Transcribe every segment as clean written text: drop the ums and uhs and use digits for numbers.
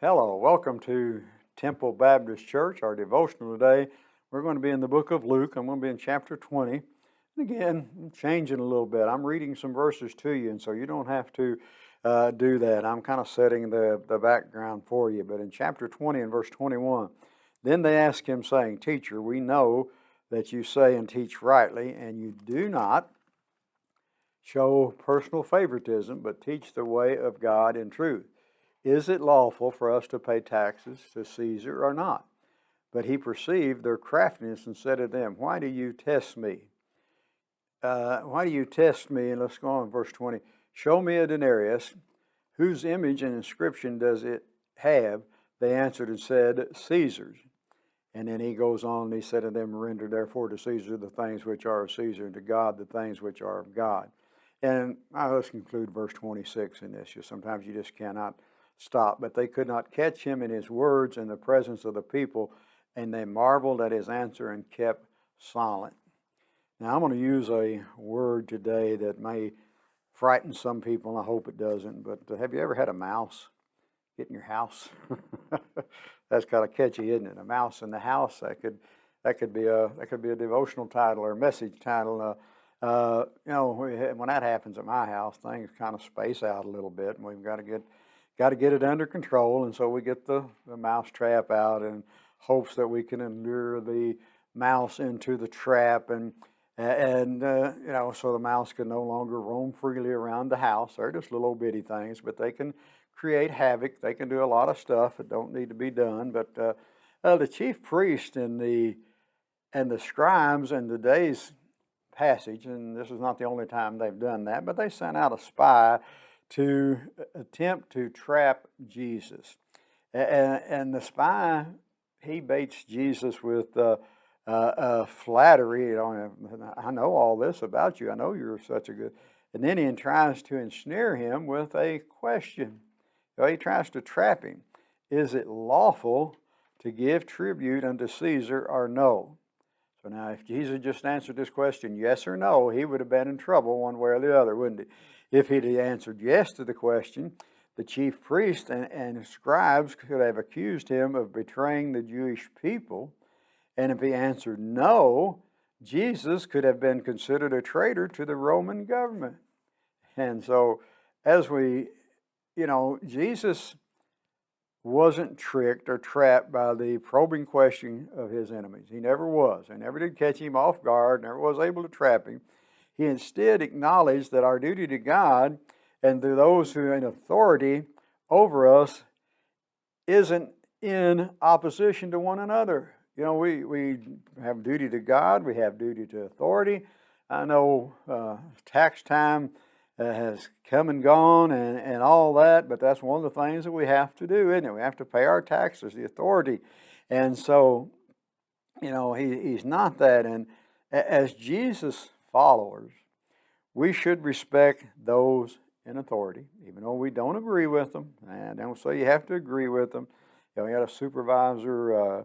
Hello, welcome to Temple Baptist Church. Our devotional today, we're going to be in the book of Luke. I'm going to be in chapter 20. And again, I'm changing a little bit. I'm reading some verses to you, and so you don't have to do that. I'm kind of setting the background for you. But in chapter 20 and verse 21, then they asked him, saying, Teacher, we know that you say and teach rightly, and you do not show personal favoritism, but teach the way of God in truth. Is it lawful for us to pay taxes to Caesar or not? But he perceived their craftiness and said to them, Why do you test me? Why do you test me? And let's go on, verse 20. Show me a denarius. Whose image and inscription does it have? They answered and said, Caesar's. And then he goes on and he said to them, Render therefore to Caesar the things which are of Caesar, and to God the things which are of God. And let's conclude verse 26 in this. Sometimes you just cannot stop. But they could not catch him in his words in the presence of the people, and they marveled at his answer and kept silent. Now I'm going to use a word today that may frighten some people, and I hope it doesn't, but have you ever had a mouse get in your house? That's kind of catchy, isn't it? A mouse in the house. That could be a devotional title or a message title. When that happens at my house, things kind of space out a little bit, and we've got to get it under control. And so we get the mouse trap out in hopes that we can lure the mouse into the trap, and so the mouse can no longer roam freely around the house. They're just little bitty things, but they can create havoc. They can do a lot of stuff that don't need to be done. But the chief priest and the scribes in today's passage, and this is not the only time they've done that, but they sent out a spy to attempt to trap Jesus. And the spy, he baits Jesus with flattery. I know all this about you. I know you're such a good... And then he tries to ensnare him with a question. He tries to trap him. Is it lawful to give tribute unto Caesar or no? So now if Jesus just answered this question, yes or no, he would have been in trouble one way or the other, wouldn't he? If he'd answered yes to the question, the chief priests and scribes could have accused him of betraying the Jewish people. And if he answered no, Jesus could have been considered a traitor to the Roman government. And so Jesus wasn't tricked or trapped by the probing question of his enemies. He never was. They never did catch him off guard, never was able to trap him. He instead acknowledged that our duty to God and to those who are in authority over us isn't in opposition to one another. We have duty to God, we have duty to authority. I know tax time has come and gone and all that, but that's one of the things that we have to do, isn't it? We have to pay our taxes, the authority. And so, he's not that. And as Jesus followers, we should respect those in authority, even though we don't agree with them. And I don't say you have to agree with them. We got a supervisor,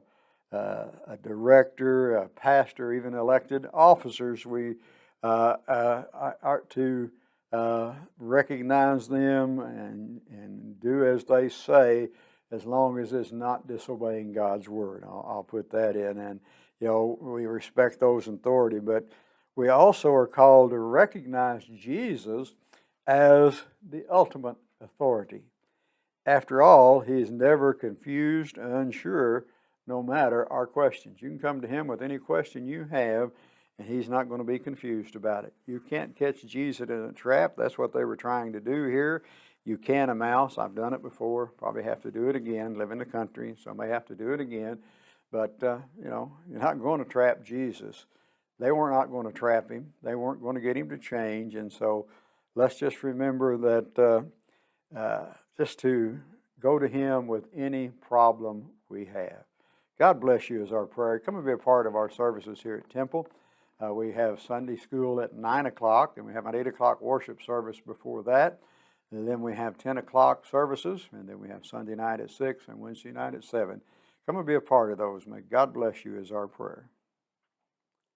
a director, a pastor, even elected officers. We are to recognize them and do as they say, as long as it's not disobeying God's word. I'll put that in. And we respect those in authority, but we also are called to recognize Jesus as the ultimate authority. After all, he is never confused, unsure, no matter our questions. You can come to him with any question you have, and he's not going to be confused about it. You can't catch Jesus in a trap. That's what they were trying to do here. You can a mouse. I've done it before. Probably have to do it again. Live in the country, so I may have to do it again. But, you're not going to trap Jesus. They were not going to trap him. They weren't going to get him to change. And so let's just remember that just to go to him with any problem we have. God bless you is our prayer. Come and be a part of our services here at Temple. We have Sunday school at 9 o'clock, and we have an 8 o'clock worship service before that. And then we have 10 o'clock services, and then we have Sunday night at 6 and Wednesday night at 7. Come and be a part of those. May God bless you is our prayer.